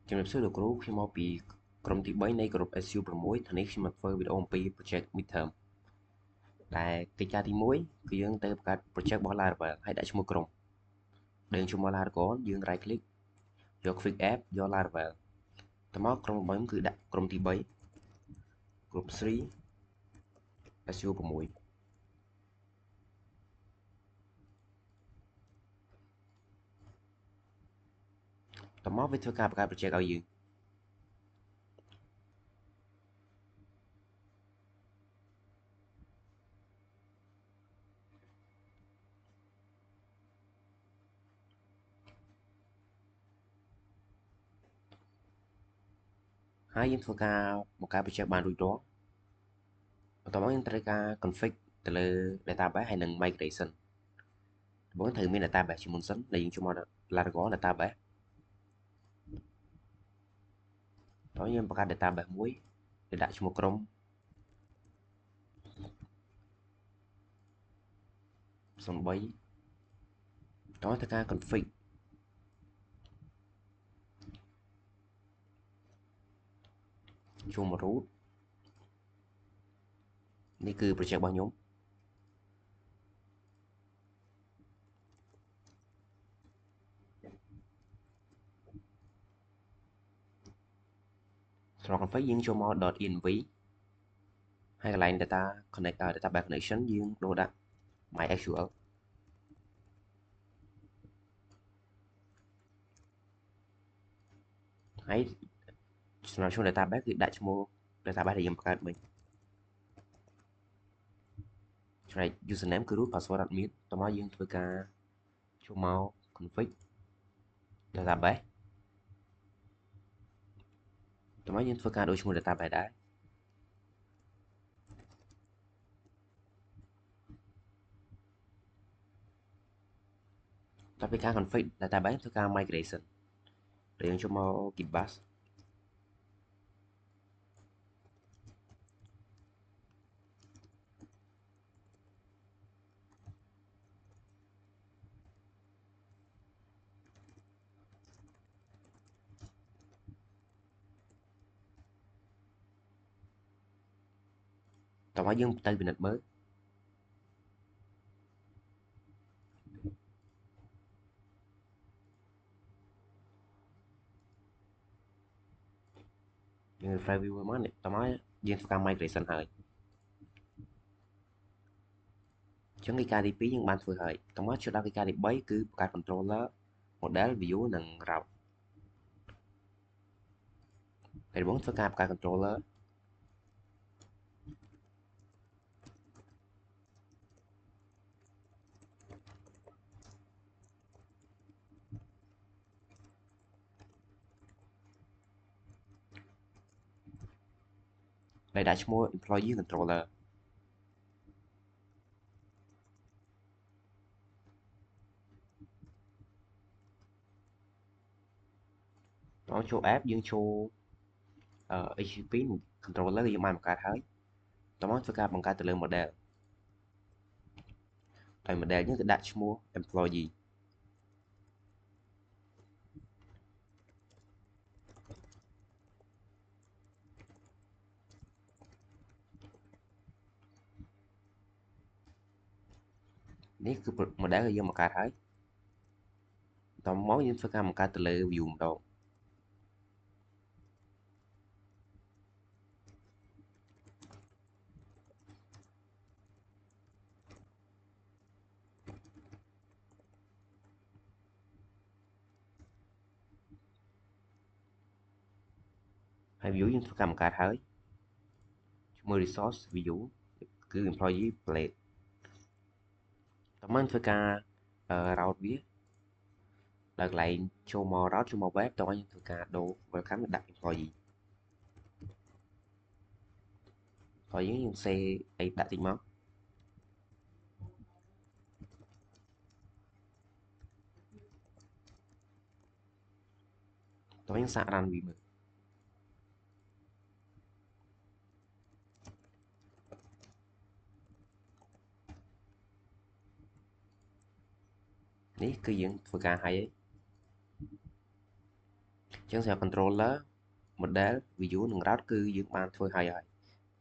Trong lịch sử được cũ khiមកពីក្រុមទី3នៃក្រុម SU6 ថ្ងៃនេះខ្ញុំមកធ្វើវីដេអូអំពី project midterm ដែលកិច្ចការទី1គឺយើងទៅបង្កើត project របស់ Laravel ហើយដាក់ឈ្មោះក្រុមដែលយើងចូលមក Laravel យើង right click យក quick app យក Laravel ទៅមកក្រុមរបស់ខ្ញុំគឺដាក់ក្រុមទី3 group 3 SU6 ទៅមកវាធ្វើការបង្កើត project ឲ្យយើងហើយយើងធ្វើការបង្កើត project បានរួចរាល់បន្ទាប់មកយើងត្រូវការ config ទៅលើ database ហើយនិង migration ដំបូងត្រូវមាន database ជាមុនសិនដែលយើងចូលមក Laravel database តោះយើងបង្កើត database មួយដែលដាក់ឈ្មោះក្រុម03តោះធ្វើការ config ចូលមក root នេះគឺ project របស់ខ្ញុំស្រប config យើងចូលមក .env ហើយកន្លែង data connect database connection យើងដូរដាក់ MySQL ហើយសម្រាប់ឈ្មោះ database គឺដាក់ឈ្មោះ database ដែលយើងបង្កើតមិញចំណែក username គឺ root password អត់មានតោះមកយើងធ្វើការចូលមក config database តោះមកយើងធ្វើការដូរឈ្មោះ database ដែរតោះពីការ config database ធ្វើការ migration ដែលយើងចូលមក git bash តោះមកយើងទៅពិនិត្យមើលយើង refresh view មកនេះតោះមកយើងធ្វើការ migration ហើយអញ្ចឹងកិច្ចការទី2យើងបានធ្វើហើយតោះមកចូលដល់កិច្ចការទី3គឺបង្កើត controller model view និង route ហើយដំបូងធ្វើការបង្កើត controller ដែលដាក់ឈ្មោះ employee controller តោះចូល app យើងចូល HTTP controller យើងបានបង្កើតហើយតោះមកធ្វើការបង្កើតទៅលើ model ហើយ model យើងគឺដាក់ឈ្មោះ employee នេះគឺ model ដែលយើងបង្កើតហើយតោះមកយើងធ្វើការបង្កើតទៅលើ view ម្ដងហើយ view យើងធ្វើការបង្កើតហើយឈ្មោះ resource view គឺ employee plate តោះមកធ្វើការ route វាដល់កន្លែងចូលមក route ចូលមក web តោះយើងធ្វើការដូរ welcome ដាក់ employee ហើយយើង save អីដាក់តិចមកតោះយើងសាក run វាមើលនេះគឺយើងធ្វើការហើយ ចឹងសម្រាប់ controller model view និង route គឺយើងបានធ្វើហើយ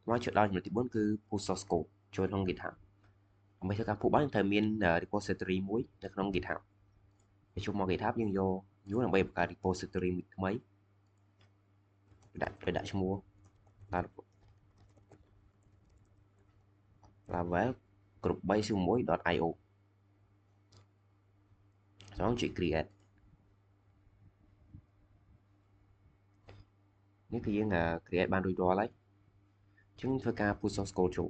មកជួយដល់ចំណុចទី4គឺ push source code ចូលក្នុង GitHub ដើម្បីធ្វើការ push បានយើងត្រូវមាន repository មួយនៅក្នុង GitHub ពេលចូលមក GitHub យើងយក new ដើម្បីបង្កើត repository មួយថ្មីដាក់ឈ្មោះ Laravel group base 1.io xong chị create នេះគឺយើង create បានរួចរាល់ហើយអញ្ចឹងធ្វើការ push source code ចូល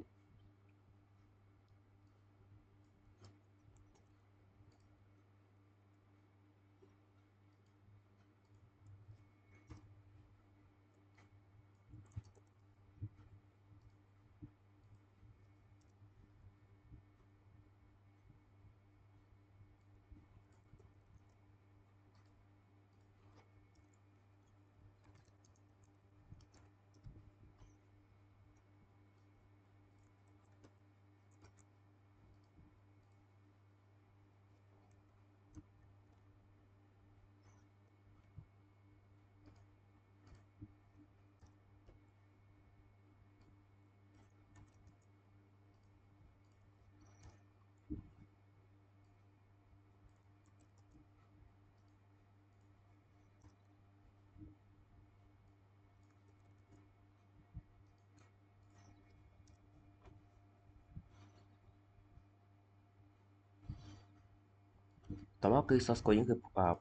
តមកគឺ source code យើងគឺ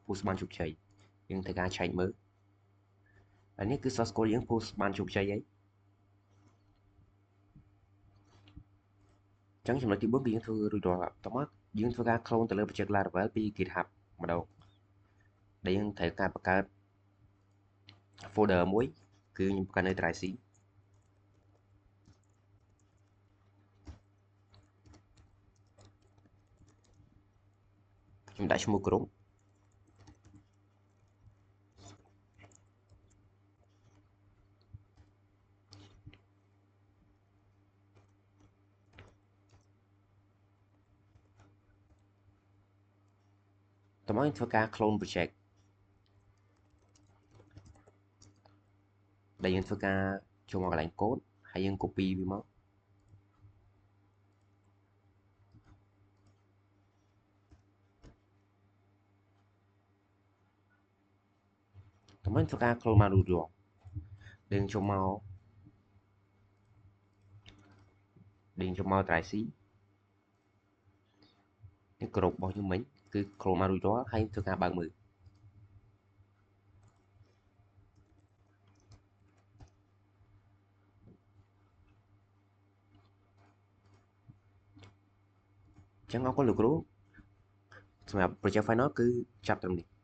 push បានជោគជ័យយើងធ្វើការឆែកមើលហើយនេះគឺ source code យើង push បានជោគជ័យហើយអញ្ចឹងចំណុចទី4គឺយើងធ្វើរួចរាល់តមកយើងធ្វើការ clone ទៅលើ project Laravel ពី GitHub ម្ដងដែលយើងត្រូវការបង្កើត folder មួយគឺខ្ញុំបង្កើតនៅ drive C ខ្ញុំដាក់ឈ្មោះក្រុមតមកយើងធ្វើការ clone project ដែលយើងធ្វើការចូលមកកន្លែង code ហើយយើង copy វាមកតមកធ្វើការ clone បានរួចរាល់យើងចូលមក drive C នេះក្រុមរបស់ខ្ញុំមិញគឺ clone បានរួចរាល់ហើយធ្វើការបើកមើលអញ្ចឹងអរគុណលោកគ្រូសម្រាប់ project final គឺចាប់ត្រឹមនេះ